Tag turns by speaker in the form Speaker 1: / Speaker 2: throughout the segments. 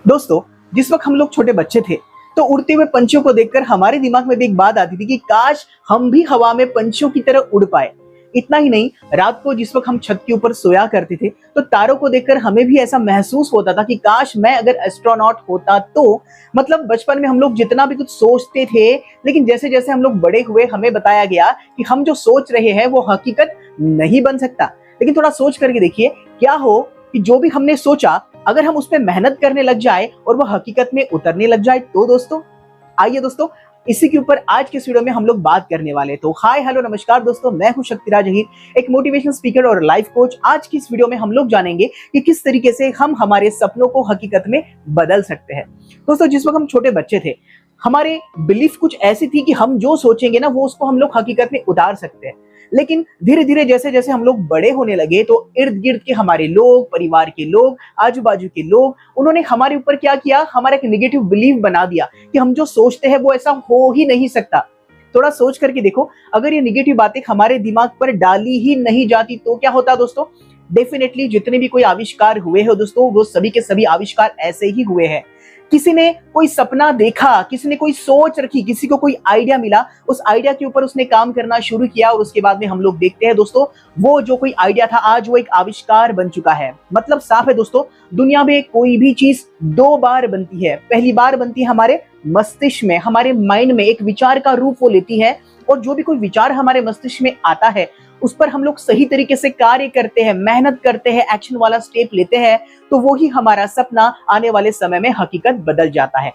Speaker 1: दोस्तों, जिस वक्त हम लोग छोटे बच्चे थे तो उड़ते हुए पंछियों को देखकर हमारे दिमाग में भी एक बात आती थी कि काश हम भी हवा में पंछियों की तरह उड़ पाए। इतना ही नहीं, रात को जिस वक्त हम छत के ऊपर सोया करते थे तो तारों को देखकर हमें भी ऐसा महसूस होता था कि काश मैं अगर एस्ट्रोनॉट होता तो। मतलब बचपन में हम लोग जितना भी कुछ सोचते थे, लेकिन जैसे जैसे हम लोग बड़े हुए हमें बताया गया कि हम जो सोच रहे हैं वो हकीकत नहीं बन सकता। लेकिन थोड़ा सोच करके देखिए, क्या हो कि जो भी हमने सोचा अगर हम उस पर मेहनत करने लग जाए और वो हकीकत में उतरने लग जाए तो दोस्तों। आइए दोस्तों, इसी के ऊपर आज के इस वीडियो में हम लोग बात करने वाले हैं। तो हाय हेलो नमस्कार दोस्तों, मैं हूं शक्तिराज अहीर, एक मोटिवेशनल स्पीकर और लाइफ कोच। आज की इस वीडियो में हम लोग जानेंगे कि किस तरीके से हम हमारे सपनों को हकीकत में बदल सकते हैं। दोस्तों, जिस वक्त हम छोटे बच्चे थे हमारे बिलीफ कुछ ऐसी थी कि हम जो सोचेंगे ना वो उसको हम लोग हकीकत में उतार सकते हैं। लेकिन धीरे धीरे जैसे जैसे हम लोग बड़े होने लगे तो इर्द गिर्द के हमारे लोग, परिवार के लोग, आजू बाजू के लोग, उन्होंने हमारे ऊपर क्या किया, हमारा एक नेगेटिव बिलीफ बना दिया कि हम जो सोचते हैं वो ऐसा हो ही नहीं सकता। थोड़ा सोच करके देखो, अगर ये नेगेटिव बातें हमारे दिमाग पर डाली ही नहीं जाती तो क्या होता दोस्तों। डेफिनेटली जितने भी कोई आविष्कार हुए हैं दोस्तों, वो सभी के सभी आविष्कार ऐसे ही हुए हैं। किसी ने कोई सपना देखा, किसी ने कोई सोच रखी, किसी को कोई आइडिया मिला, उस आइडिया के ऊपर उसने काम करना शुरू किया और उसके बाद में हम लोग देखते हैं दोस्तों, वो जो कोई आइडिया था आज वो एक आविष्कार बन चुका है। मतलब साफ है दोस्तों, दुनिया में कोई भी चीज दो बार बनती है। पहली बार बनती है हमारे मस्तिष्क में, हमारे माइंड में, एक विचार का रूप वो लेती है और जो भी कोई विचार हमारे मस्तिष्क में आता है उस पर हम लोग सही तरीके से कार्य करते हैं, मेहनत करते हैं, एक्शन वाला स्टेप लेते हैं, तो वो ही हमारा सपना आने वाले समय में हकीकत बदल जाता है।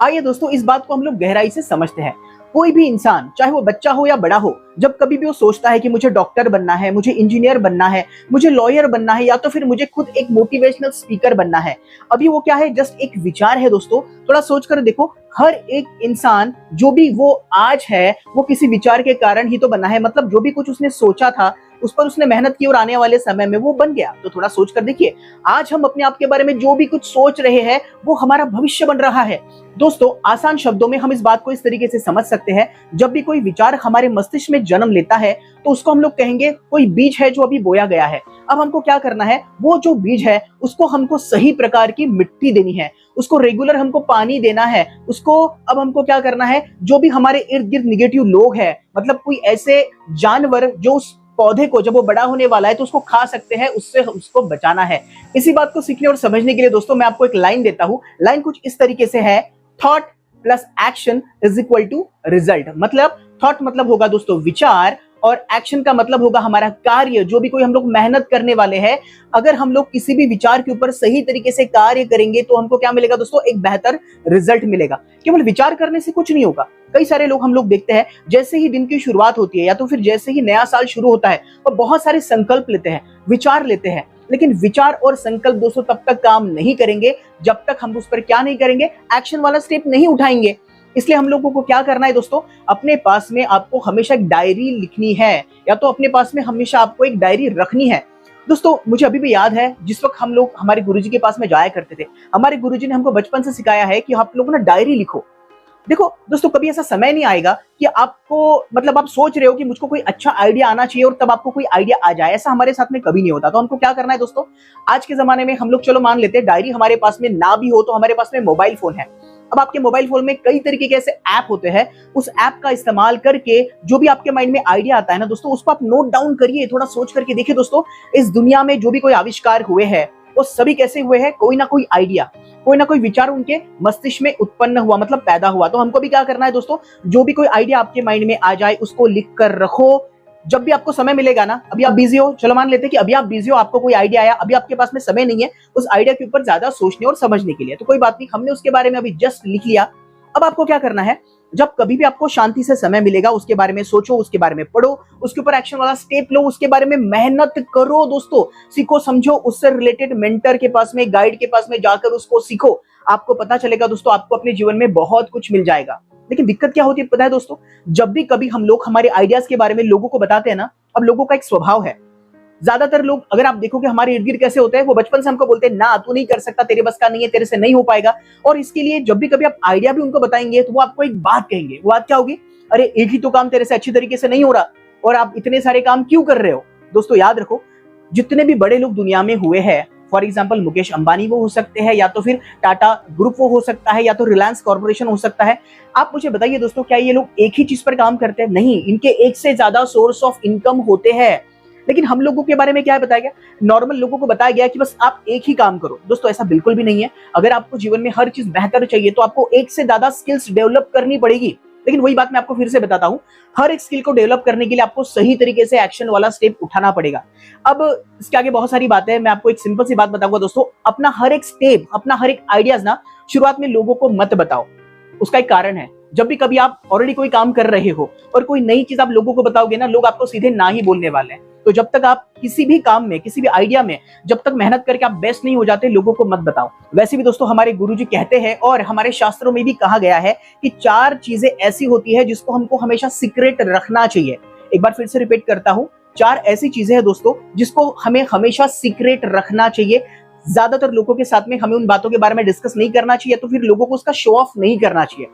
Speaker 1: आइए दोस्तों, इस बात को हम लोग गहराई से समझते हैं। कोई भी इंसान, चाहे वो बच्चा हो या बड़ा हो, जब कभी भी वो सोचता है कि मुझे डॉक्टर बनना है, मुझे इंजीनियर बनना है, मुझे लॉयर बनना है, या तो फिर मुझे खुद एक मोटिवेशनल स्पीकर बनना है, अभी वो क्या है, जस्ट एक विचार है दोस्तों। थोड़ा सोच कर देखो, हर एक इंसान जो भी वो आज है वो किसी विचार के कारण ही तो बना है। मतलब जो भी कुछ उसने सोचा था उस पर उसने मेहनत की और आने वाले समय में वो बन गया। तो थोड़ा सोच कर देखिए, आज हम अपने आप के बारे में जो भी कुछ सोच रहे हैं वो हमारा भविष्य बन रहा है। दोस्तों, आसान शब्दों में हम इस बात को इस तरीके से समझ सकते हैं, जब भी कोई विचार हमारे मस्तिष्क में जन्म लेता है तो उसको हम लोग कहेंगे कोई बीज है जो अभी बोया गया है। अब हमको क्या करना है, वो जो बीज है उसको हमको सही प्रकार की मिट्टी देनी है, उसको रेगुलर हमको पानी देना है। उसको अब हमको क्या करना है, जो भी हमारे इर्द गिर्द निगेटिव लोग हैं, मतलब कोई ऐसे जानवर जो उस पौधे को जब वो बड़ा होने वाला है तो उसको खा सकते हैं, उससे उसको बचाना है। इसी बात को सीखने और समझने के लिए दोस्तों मैं आपको एक लाइन देता हूं। लाइन कुछ इस तरीके से है, thought plus action is equal to result. मतलब थॉट मतलब होगा दोस्तों विचार, और एक्शन का मतलब होगा हमारा कार्य। जो भी कोई हम लोग मेहनत करने वाले हैं, अगर हम लोग किसी भी विचार के ऊपर सही तरीके से कार्य करेंगे तो हमको क्या मिलेगा दोस्तों, एक बेहतर रिजल्ट मिलेगा। केवल विचार करने से कुछ नहीं होगा। कई सारे लोग हम लोग देखते हैं, जैसे ही दिन की शुरुआत होती है या तो फिर जैसे ही नया साल शुरू होता है वो बहुत सारे संकल्प लेते हैं, विचार लेते हैं। लेकिन विचार और संकल्प दोस्तों तब तक काम नहीं करेंगे जब तक हम उस पर क्या नहीं करेंगे, एक्शन वाला स्टेप नहीं उठाएंगे। इसलिए हम लोगों को क्या करना है दोस्तों, अपने पास में आपको हमेशा एक डायरी लिखनी है, या तो अपने पास में हमेशा आपको एक डायरी रखनी है। दोस्तों, मुझे अभी भी याद है जिस वक्त हम लोग हमारे गुरुजी के पास में जाया करते थे, हमारे गुरुजी ने हमको बचपन से सिखाया है कि आप लोग ना डायरी लिखो। देखो दोस्तों, कभी ऐसा समय नहीं आएगा कि आपको, मतलब आप सोच रहे हो कि मुझको कोई अच्छा आइडिया आना चाहिए और तब आपको कोई आइडिया आ जाए। ऐसा हमारे साथ में कभी नहीं होता। तो हमको क्या करना है दोस्तों, आज के जमाने में हम लोग चलो मान लेते हैं डायरी हमारे पास में ना भी हो तो हमारे पास में मोबाइल फोन है। अब आपके मोबाइल फोन में कई तरीके के ऐसे ऐप होते हैं, उस ऐप का इस्तेमाल करके जो भी आपके माइंड में आइडिया आता है ना दोस्तों, उसको आप नोट डाउन करिए। थोड़ा सोच करके देखिए दोस्तों, इस दुनिया में जो भी कोई आविष्कार हुए हैं वो सभी कैसे हुए हैं, कोई ना कोई आइडिया, कोई ना कोई विचार उनके मस्तिष्क में उत्पन्न हुआ, मतलब पैदा हुआ। तो हमको भी क्या करना है दोस्तों, जो भी कोई आइडिया आपके माइंड में आ जाए उसको लिख कर रखो। जब भी आपको समय मिलेगा ना, अभी आप बिजी हो, चलो मान लेते हैं कि अभी आप बिजी हो, आपको कोई आइडिया आया, अभी आपके पास में समय नहीं है उस आइडिया के ऊपर ज्यादा सोचने और समझने के लिए, तो कोई बात नहीं, हमने उसके बारे में अभी जस्ट लिख लिया। अब आपको क्या करना है, जब कभी भी आपको शांति से समय मिलेगा उसके बारे में सोचो, उसके बारे में पढ़ो, उसके ऊपर एक्शन वाला स्टेप लो, उसके बारे में मेहनत करो दोस्तों, सीखो समझो, उससे रिलेटेड मेंटर के पास में, गाइड के पास में जाकर उसको सीखो। आपको पता चलेगा दोस्तों, आपको अपने जीवन में बहुत कुछ मिल जाएगा। लेकिन दिक्कत क्या होती है पता है दोस्तों, जब भी कभी हम लोग हमारे आइडियाज के बारे में लोगों को बताते हैं ना, अब लोगों का एक स्वभाव है, ज्यादातर लोग अगर आप देखोगे हमारे इर्द गिर्द कैसे होते हैं, वो बचपन से हमको बोलते हैं ना तू नहीं कर सकता, तेरे बस का नहीं है, तेरे से नहीं हो पाएगा। और इसके लिए जब भी कभी आप आइडिया भी उनको बताएंगे तो वो आपको एक बात कहेंगे। वो बात क्या होगी, अरे एक ही तो काम तेरे से अच्छी तरीके से नहीं हो रहा और आप इतने सारे काम क्यों कर रहे हो। दोस्तों याद रखो, जितने भी बड़े लोग दुनिया में हुए हैं, फॉर एग्जाम्पल मुकेश अंबानी वो हो सकते हैं, या तो फिर टाटा ग्रुप वो हो सकता है, या तो रिलायंस कॉर्पोरेशन हो सकता है। आप मुझे बताइए दोस्तों, क्या ये लोग एक ही चीज पर काम करते हैं? नहीं, इनके एक से ज्यादा सोर्स ऑफ इनकम होते हैं। लेकिन हम लोगों के बारे में क्या बताया गया? नॉर्मल लोगों को बताया गया कि बस आप एक ही काम करो। दोस्तों ऐसा बिल्कुल भी नहीं है। अगर आपको जीवन में हर चीज बेहतर चाहिए तो आपको एक से ज्यादा स्किल्स डेवलप करनी पड़ेगी। लेकिन वही बात मैं आपको फिर से बताता हूं, हर एक स्किल को डेवलप करने के लिए आपको सही तरीके से एक्शन वाला स्टेप उठाना पड़ेगा। अब इसके आगे बहुत सारी बातें हैं, मैं आपको एक सिंपल सी बात बताऊंगा दोस्तों, अपना हर एक स्टेप, अपना हर एक आइडियाज ना शुरुआत में लोगों को मत बताओ। उसका एक कारण है, जब भी कभी आप ऑलरेडी कोई काम कर रहे हो और कोई नई चीज आप लोगों को बताओगे ना, लोग आपको सीधे ना ही बोलने वाले हैं। तो जब तक आप किसी भी काम में, किसी भी आइडिया में जब तक मेहनत करके आप बेस्ट नहीं हो जाते, लोगों को मत बताओ। वैसे भी दोस्तों हमारे गुरुजी कहते हैं और हमारे शास्त्रों में भी कहा गया है कि 4 चीजें ऐसी होती है जिसको हमको हमेशा सीक्रेट रखना चाहिए। एक बार फिर से रिपीट करता हूं, 4 ऐसी चीजें हैं दोस्तों जिसको हमें हमेशा सीक्रेट रखना चाहिए। ज्यादातर लोगों के साथ में हमें उन बातों के बारे में डिस्कस नहीं करना चाहिए, तो फिर लोगों को उसका शो ऑफ नहीं करना चाहिए।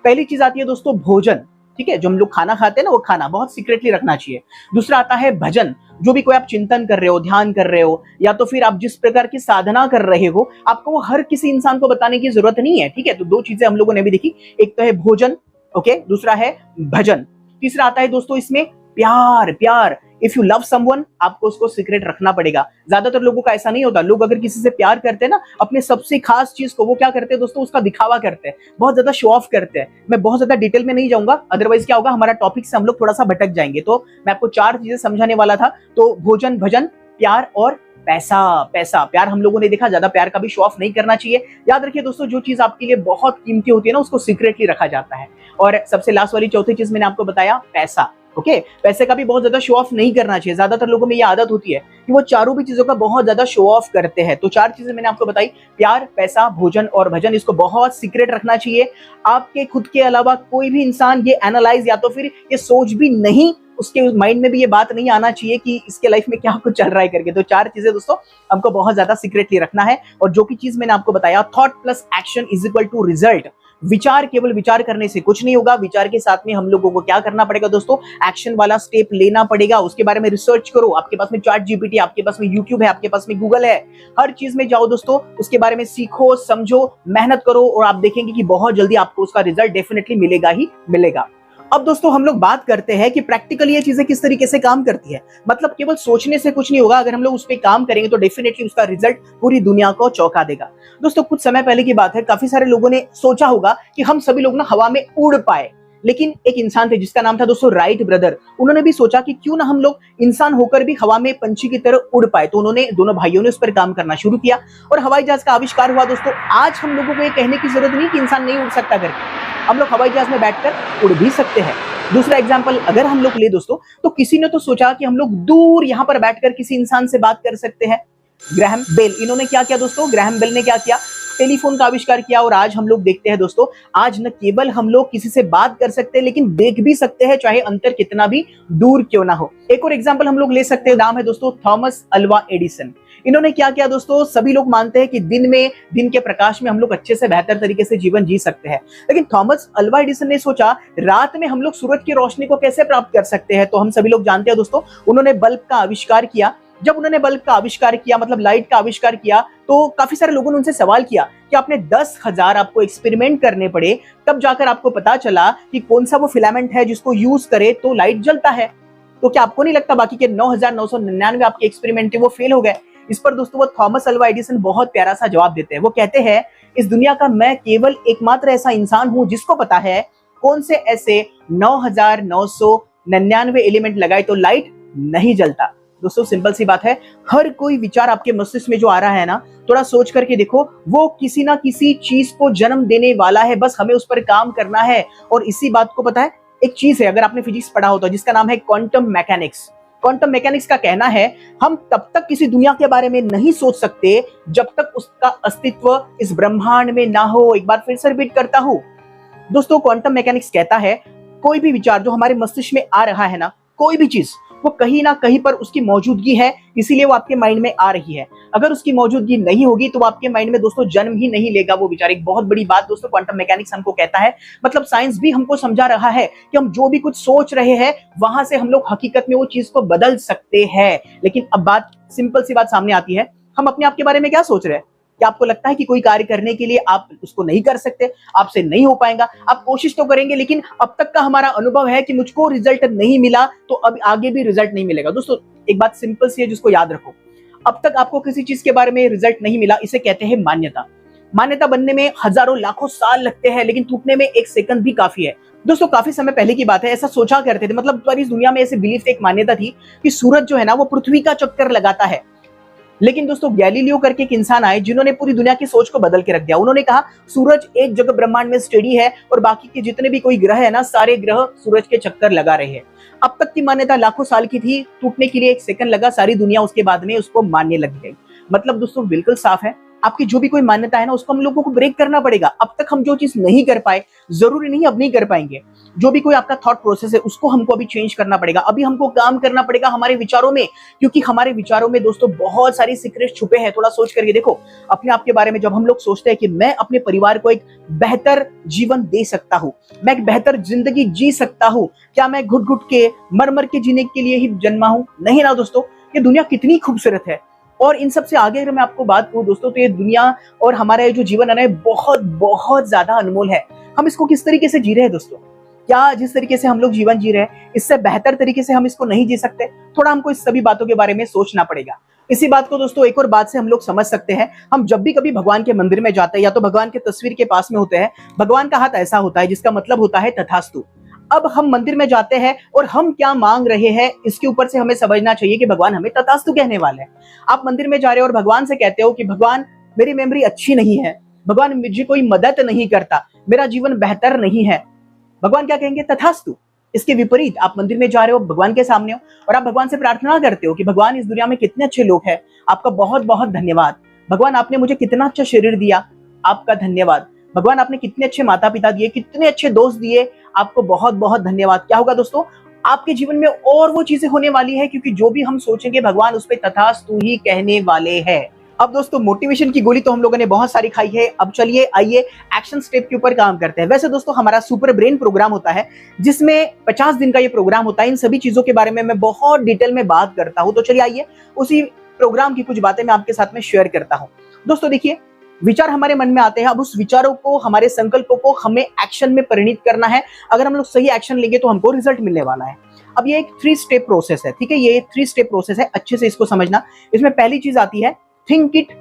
Speaker 1: पहली चीज आती है दोस्तों भोजन, ठीक है, जो हम लोग खाना खाते हैं ना, वो खाना बहुत सीक्रेटली रखना चाहिए। दूसरा आता है भजन, जो भी कोई आप चिंतन कर रहे हो, ध्यान कर रहे हो, या तो फिर आप जिस प्रकार की साधना कर रहे हो, आपको वो हर किसी इंसान को बताने की जरूरत नहीं है, ठीक है। तो 2 चीजें हम लोगों ने भी देखी, एक तो है भोजन, ओके, दूसरा है भजन। तीसरा आता है दोस्तों इसमें प्यार। प्यार, इफ यू लव समवन, आपको उसको सीक्रेट रखना पड़ेगा। ज्यादातर लोगों का ऐसा नहीं होता। लोग अगर किसी से प्यार करते हैं ना, अपने सबसे खास चीज को वो क्या करते हैं दोस्तों, उसका दिखावा करते हैं, बहुत ज्यादा शो ऑफ करते हैं। मैं बहुत ज्यादा डिटेल में नहीं जाऊंगा, अदरवाइज क्या होगा, हमारा टॉपिक से हम लोग थोड़ा सा भटक जाएंगे। तो मैं आपको 4 चीजें समझाने वाला था। तो भोजन, भजन, प्यार और पैसा। पैसा, प्यार हम लोगों ने देखा, ज्यादा प्यार का भी शो ऑफ नहीं करना चाहिए। याद रखिए दोस्तों, जो चीज आपके लिए बहुत कीमती होती है ना, उसको सीक्रेटली रखा जाता है। और सबसे लास्ट वाली चौथी चीज मैंने आपको बताया, पैसा। ओके, पैसे का भी बहुत ज्यादा शो ऑफ नहीं करना चाहिए। ज्यादातर लोगों में ये आदत होती है कि वो चारों भी चीजों का बहुत ज्यादा शो ऑफ करते हैं। तो 4 चीजें मैंने आपको बताई, प्यार, पैसा, भोजन और भजन। इसको बहुत सीक्रेट रखना चाहिए। आपके खुद के अलावा कोई भी इंसान ये एनालाइज या तो फिर ये सोच भी नहीं, उसके माइंड में भी ये बात नहीं आना चाहिए कि इसके लाइफ में क्या कुछ चल रहा है करके। तो 4 चीजें दोस्तों हमको बहुत ज्यादा सीक्रेटली रखना है। और जो की चीज मैंने आपको बताया, thought plus action is equal to result. विचार, केवल विचार करने से कुछ नहीं होगा। विचार के साथ में हम लोगों को क्या करना पड़ेगा दोस्तों, एक्शन वाला स्टेप लेना पड़ेगा। उसके बारे में रिसर्च करो। आपके पास में चैट जीपीटी, आपके पास में यूट्यूब है, आपके पास में गूगल है। हर चीज में जाओ दोस्तों, उसके बारे में सीखो, समझो, मेहनत करो, और आप देखेंगे कि बहुत जल्दी आपको उसका रिजल्ट डेफिनेटली मिलेगा ही मिलेगा। अब दोस्तों हम लोग बात करते हैं कि प्रैक्टिकली ये चीजें किस तरीके से काम करती है। मतलब केवल सोचने से कुछ नहीं होगा, अगर हम लोग उस पर काम करेंगे तो डेफिनेटली उसका रिजल्ट पूरी दुनिया को चौंका देगा। दोस्तों कुछ समय पहले की बात है, काफी सारे लोगों ने सोचा होगा कि हम सभी लोग ना हवा में उड़ पाए। लेकिन एक इंसान थे जिसका नाम था दोस्तों राइट ब्रदर। उन्होंने भी सोचा कि क्यों ना हम लोग इंसान होकर भी हवा में पंछी की तरह उड़ पाए। तो उन्होंने, दोनों भाइयों ने उस पर काम करना शुरू किया और हवाई जहाज का आविष्कार हुआ। दोस्तों आज हम लोगों को ये कहने की जरूरत नहीं कि इंसान नहीं उड़ सकता करके, हम लोग हवाई जहाज में बैठकर उड़ भी सकते हैं। दूसरा एग्जाम्पल अगर हम लोग ले दोस्तों, तो किसी ने तो सोचा कि हम लोग दूर यहां पर बैठकर किसी इंसान से बात कर सकते हैं। ग्राहम बेल, इन्होंने क्या किया दोस्तों, ग्राहम बेल ने क्या किया, टेलीफोन का आविष्कार किया। और आज हम लोग देखते हैं दोस्तों, आज न केवल हम लोग किसी से बात कर सकते हैं, लेकिन देख भी सकते हैं, चाहे अंतर कितना भी दूर क्यों ना हो। एक और एग्जाम्पल हम लोग ले सकते हैं, नाम है दोस्तों थॉमस अल्वा एडिसन। इन्होंने क्या किया दोस्तों, सभी लोग मानते हैं कि दिन के प्रकाश में हम लोग अच्छे से, बेहतर तरीके से जीवन जी सकते हैं। लेकिन थॉमस अल्वा एडिसन ने सोचा, रात में हम लोग सूरज की रोशनी को कैसे प्राप्त कर सकते हैं। तो हम सभी लोग जानते हैं दोस्तों, उन्होंने बल्ब का आविष्कार किया। जब उन्होंने बल्ब का आविष्कार किया, मतलब लाइट का आविष्कार किया, तो काफी सारे लोगों ने उनसे सवाल किया कि आपने 10,000 आपको एक्सपेरिमेंट करने पड़े, तब जाकर आपको पता चला कि कौन सा वो फिलामेंट है जिसको यूज करे तो लाइट जलता है। तो क्या आपको नहीं लगता बाकी के 9,999 आपके एक्सपेरिमेंट थे वो फेल हो गए? इस पर दोस्तों वो थॉमस अल्वा एडिसन बहुत प्यारा सा जवाब देते हैं। वो कहते हैं, इस दुनिया का मैं केवल एकमात्र ऐसा इंसान हूं जिसको पता है कौन से ऐसे 9,999 एलिमेंट लगाए तो लाइट नहीं जलता। दोस्तों सिंपल सी बात है, हर कोई विचार आपके मस्तिष्क में जो आ रहा है ना, थोड़ा सोच करके देखो, वो किसी ना किसी चीज को जन्म देने वाला है, बस हमें उस पर काम करना है। और इसी बात को पता है, एक चीज है, अगर आपने फिजिक्स पढ़ा हो तो, जिसका नाम है क्वांटम मैकेनिक्स। क्वांटम मैकेनिक्स का कहना है, हम तब तक किसी दुनिया के बारे में नहीं सोच सकते जब तक उसका अस्तित्व इस ब्रह्मांड में ना हो। एक बार फिर से रिपीट करता हूं दोस्तों, क्वांटम मैकेनिक्स कहता है, कोई भी विचार जो हमारे मस्तिष्क में आ रहा है ना, कोई भी चीज, वो कहीं ना कहीं पर उसकी मौजूदगी है, इसीलिए वो आपके माइंड में आ रही है। अगर उसकी मौजूदगी नहीं होगी तो वो आपके माइंड में दोस्तों जन्म ही नहीं लेगा वो विचार। एक बहुत बड़ी बात दोस्तों क्वांटम मैकेनिक्स हमको कहता है, मतलब साइंस भी हमको समझा रहा है कि हम जो भी कुछ सोच रहे हैं, वहां से हम लोग हकीकत में वो चीज को बदल सकते हैं। लेकिन अब बात, सिंपल सी बात सामने आती है, हम अपने आप के बारे में क्या सोच रहे हैं? क्या आपको लगता है कि कोई कार्य करने के लिए आप उसको नहीं कर सकते, आपसे नहीं हो पाएगा? आप कोशिश तो करेंगे, लेकिन अब तक का हमारा अनुभव है कि मुझको रिजल्ट नहीं मिला तो अब आगे भी रिजल्ट नहीं मिलेगा। दोस्तों एक बात सिंपल सी है जिसको याद रखो, अब तक आपको किसी चीज के बारे में रिजल्ट नहीं मिला, इसे कहते हैं मान्यता। मान्यता बनने में हजारों लाखों साल लगते हैं, लेकिन टूटने में एक सेकंड भी काफी है। दोस्तों काफी समय पहले की बात है, ऐसा सोचा करते थे, मतलब पूरी इस दुनिया में ऐसे बिलीफ थे, एक मान्यता थी कि सूरज जो है ना वो पृथ्वी का चक्कर लगाता है। लेकिन दोस्तों गैलीलियो करके एक इंसान आए जिन्होंने पूरी दुनिया की सोच को बदल के रख दिया। उन्होंने कहा सूरज एक जगह ब्रह्मांड में स्टेडी है और बाकी के जितने भी कोई ग्रह है ना, सारे ग्रह सूरज के चक्कर लगा रहे हैं। अब तक की मान्यता लाखों साल की थी, टूटने के लिए एक सेकंड लगा, सारी दुनिया उसके बाद में उसको मानने लग गई। मतलब दोस्तों बिल्कुल साफ है, आपकी जो भी कोई मान्यता है ना उसको हम लोगों को ब्रेक करना पड़ेगा। अब तक हम जो चीज नहीं कर पाए, जरूरी नहीं अब नहीं कर पाएंगे। जो भी कोई आपका थॉट प्रोसेस है उसको हमको अभी चेंज करना पड़ेगा। अभी हमको काम करना पड़ेगा हमारे विचारों में, क्योंकि हमारे विचारों में दोस्तों बहुत सारी सीक्रेट छुपे हैं। थोड़ा सोच करके देखो अपने आप के बारे में। जब हम लोग सोचते हैं कि मैं अपने परिवार को एक बेहतर जीवन दे सकता हूँ, मैं एक बेहतर जिंदगी जी सकता हूँ, क्या मैं घुट घुट के मर मर के जीने के लिए ही जन्मा हूँ? नहीं ना दोस्तों, ये दुनिया कितनी खूबसूरत है। और इन सब से आगे अगर मैं आपको बात करूं दोस्तों, तो ये दुनिया और हमारा ये जो जीवन है ना बहुत बहुत ज्यादा अनमोल है। हम इसको किस तरीके से जी रहे हैं दोस्तों? क्या जिस तरीके से हम लोग जीवन जी रहे हैं इससे बेहतर तरीके से हम इसको नहीं जी सकते? थोड़ा हमको इस सभी बातों के बारे में सोचना पड़ेगा। इसी बात को दोस्तों एक और बात से हम लोग समझ सकते हैं। हम जब भी कभी भगवान के मंदिर में जाते हैं या तो भगवान के तस्वीर के पास में होते हैं, भगवान का हाथ ऐसा होता है जिसका मतलब होता है तथास्तु। अब हम मंदिर में जाते हैं और हम क्या मांग रहे हैं इसके ऊपर से हमें समझना चाहिए कि भगवान हमें तथास्तु कहने वाले हैं। आप मंदिर में जा रहे हो और भगवान से कहते हो कि भगवान मेरी मेमोरी अच्छी नहीं है, भगवान मुझे कोई मदद नहीं करता, मेरा जीवन बेहतर नहीं है, भगवान क्या कहेंगे? तथास्तु। इसके विपरीत आप मंदिर में जा रहे हो, भगवान के सामने हो और आप भगवान से प्रार्थना करते हो कि भगवान इस दुनिया में कितने अच्छे लोग हैं, आपका बहुत बहुत धन्यवाद। भगवान आपने मुझे कितना अच्छा शरीर दिया, आपका धन्यवाद। भगवान आपने कितने अच्छे माता पिता दिए, कितने अच्छे दोस्त दिए, आपको बहुत बहुत धन्यवाद। क्या होगा दोस्तों? आपके जीवन में और वो चीजें होने वाली है, क्योंकि जो भी हम सोचेंगे भगवान उस पर तथास्तु ही कहने वाले हैं। अब दोस्तों मोटिवेशन की गोली तो हम लोगों ने बहुत सारी खाई है, अब चलिए आइए एक्शन स्टेप के ऊपर काम करते हैं। वैसे दोस्तों हमारा सुपर ब्रेन प्रोग्राम होता है जिसमें 50 दिन का ये प्रोग्राम होता है। इन सभी चीजों के बारे में मैं बहुत डिटेल में बात करता हूं, तो चलिए आइए उसी प्रोग्राम की कुछ बातें मैं आपके साथ में शेयर करता हूं। दोस्तों देखिए, विचार हमारे मन में आते हैं, अब उस विचारों को, हमारे संकल्पों को हमें एक्शन में परिणित करना है। अगर हम लोग सही एक्शन लेंगे तो हमको रिजल्ट मिलने वाला है। अब ये एक 3 स्टेप प्रोसेस है, ठीक है? ये 3 स्टेप प्रोसेस है, अच्छे से इसको समझना। इसमें पहली चीज आती है थिंक इट,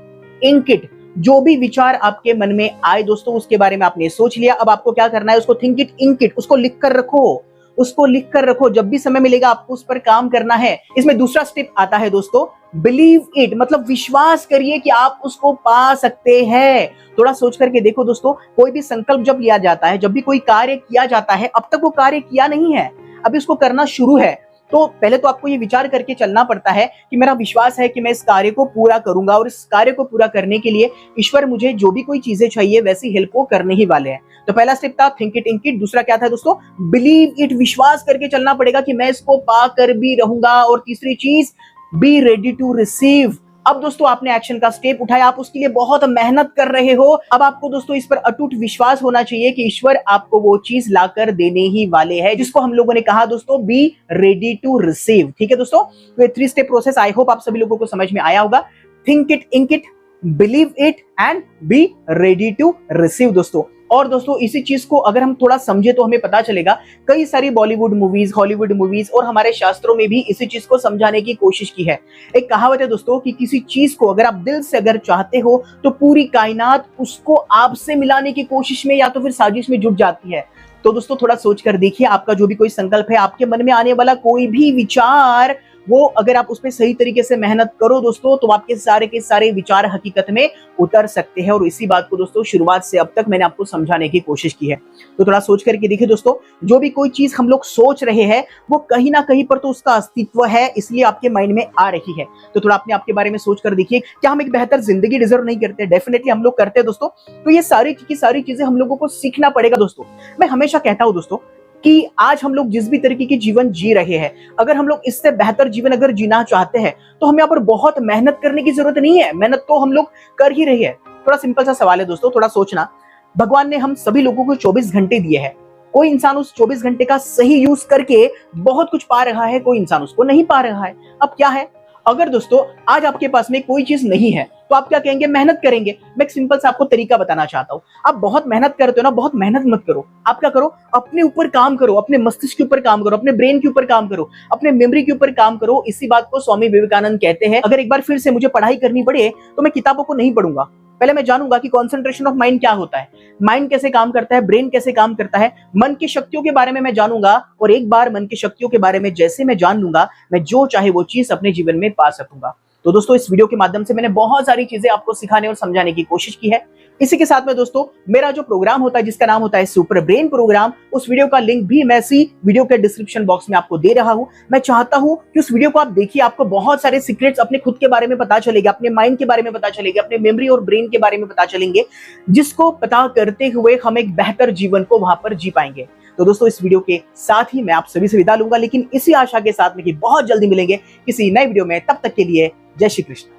Speaker 1: इंक इट। जो भी विचार आपके मन में आए दोस्तों उसके बारे में आपने सोच लिया, अब आपको क्या करना है? उसको थिंक इट, इंक इट, उसको लिख कर रखो, उसको लिख कर रखो। जब भी समय मिलेगा आपको उस पर काम करना है। इसमें दूसरा स्टेप आता है दोस्तों बिलीव इट, मतलब विश्वास करिए कि आप उसको पा सकते हैं। थोड़ा सोच करके देखो दोस्तों, कोई भी संकल्प जब लिया जाता है, जब भी कोई कार्य किया जाता है, अब तक वो कार्य किया नहीं है, अभी उसको करना शुरू है, तो पहले तो आपको ये विचार करके चलना पड़ता है कि मेरा विश्वास है कि मैं इस कार्य को पूरा करूंगा, और इस कार्य को पूरा करने के लिए ईश्वर मुझे जो भी कोई चीजें चाहिए वैसी हेल्प को करने ही वाले हैं। तो पहला स्टेप था थिंक इट, इंक इट। दूसरा क्या था दोस्तों? बिलीव इट, विश्वास करके चलना पड़ेगा कि मैं इसको पा कर भी रहूंगा। और तीसरी चीज बी रेडी टू रिसीव। अब दोस्तों आपने एक्शन का स्टेप उठाया, आप उसके लिए बहुत मेहनत कर रहे हो। अब आपको दोस्तों इस पर अटूट विश्वास होना चाहिए कि ईश्वर आपको वो चीज लाकर देने ही वाले हैं, जिसको हम लोगों ने कहा दोस्तों बी रेडी टू रिसीव। ठीक है दोस्तों, तो ये 3 स्टेप प्रोसेस आई होप आप सभी लोगों को समझ में आया होगा। Think it, ink it, believe it and be ready to receive दोस्तों। और दोस्तों इसी चीज को अगर हम थोड़ा समझे तो हमें पता चलेगा, कई सारी बॉलीवुड मूवीज, हॉलीवुड मूवीज और हमारे शास्त्रों में भी इसी चीज को समझाने की कोशिश की है। एक कहावत है दोस्तों कि किसी चीज को अगर आप दिल से अगर चाहते हो तो पूरी कायनात उसको आपसे मिलाने की कोशिश में या तो फिर साजिश में जुट जाती है। तो दोस्तों थोड़ा सोच कर देखिए, आपका जो भी कोई संकल्प है, आपके मन में आने वाला कोई भी विचार, वो अगर आप उस पर सही तरीके से मेहनत करो दोस्तों, तो आपके सारे के सारे विचार हकीकत में उतर सकते हैं। और इसी बात को दोस्तों शुरुआत से अब तक मैंने आपको समझाने की कोशिश की है। तो थोड़ा सोच करके देखिए दोस्तों, जो भी कोई चीज हम लोग सोच रहे हैं वो कहीं ना कहीं पर तो उसका अस्तित्व है, इसलिए आपके माइंड में आ रही है। तो थोड़ा अपने आपके बारे में सोच कर देखिए, क्या हम एक बेहतर जिंदगी डिजर्व नहीं करते? डेफिनेटली हम लोग करते हैं दोस्तों। तो ये सारी की सारी चीजें हम लोगों को सीखना पड़ेगा दोस्तों। मैं हमेशा कहता हूं दोस्तों कि आज हम लोग जिस भी तरीके की जीवन जी रहे हैं, अगर हम लोग इससे बेहतर जीवन अगर जीना चाहते हैं तो हमें यहाँ पर बहुत मेहनत करने की जरूरत नहीं है। मेहनत तो हम लोग कर ही रहे हैं। थोड़ा सिंपल सा सवाल है दोस्तों, थोड़ा सोचना। भगवान ने हम सभी लोगों को 24 घंटे दिए हैं। कोई इंसान उस 24 घंटे का सही यूज करके बहुत कुछ पा रहा है, कोई इंसान उसको नहीं पा रहा है। अब क्या है, अगर दोस्तों आज आपके पास में कोई चीज नहीं है तो आप क्या कहेंगे? मेहनत करेंगे। मैं एक सिंपल सा आपको तरीका बताना चाहता हूं। आप बहुत मेहनत करते हो ना, बहुत मेहनत मत करो। आप क्या करो? अपने ऊपर काम करो, अपने मस्तिष्क के ऊपर काम करो, अपने ब्रेन के ऊपर काम करो, अपने मेमोरी के ऊपर काम करो। इसी बात को स्वामी विवेकानंद कहते हैं, अगर एक बार फिर से मुझे पढ़ाई करनी पड़े तो मैं किताबों को नहीं पढ़ूंगा। पहले मैं जानूंगा कि कॉन्सेंट्रेशन ऑफ माइंड क्या होता है, माइंड कैसे काम करता है, ब्रेन कैसे काम करता है, मन की शक्तियों के बारे में मैं जानूंगा। और एक बार मन की शक्तियों के बारे में जैसे मैं जान लूंगा, मैं जो चाहे वो चीज अपने जीवन में पा सकूंगा। तो दोस्तों इस वीडियो के माध्यम से मैंने बहुत सारी चीजें आपको सिखाने और समझाने की कोशिश की है। इसी के साथ में दोस्तों मेरा जो प्रोग्राम होता है जिसका नाम होता है सुपर ब्रेन प्रोग्राम, उस वीडियो का लिंक भी मैं इसी वीडियो के डिस्क्रिप्शन बॉक्स में आपको दे रहा हूं। मैं चाहता हूं कि उस वीडियो को आप देखिए, आपको बहुत सारे सीक्रेट्स अपने खुद के बारे में पता चलेगा, अपने माइंड के बारे में पता चलेगा, अपने मेमोरी और ब्रेन के बारे में पता चलेंगे, जिसको पता करते हुए हम एक बेहतर जीवन को वहां पर जी पाएंगे। तो दोस्तों इस वीडियो के साथ ही मैं आप सभी से विदा लूंगा, लेकिन इसी आशा के साथ में कि बहुत जल्दी मिलेंगे किसी नए वीडियो में। तब तक के लिए जय श्री कृष्ण।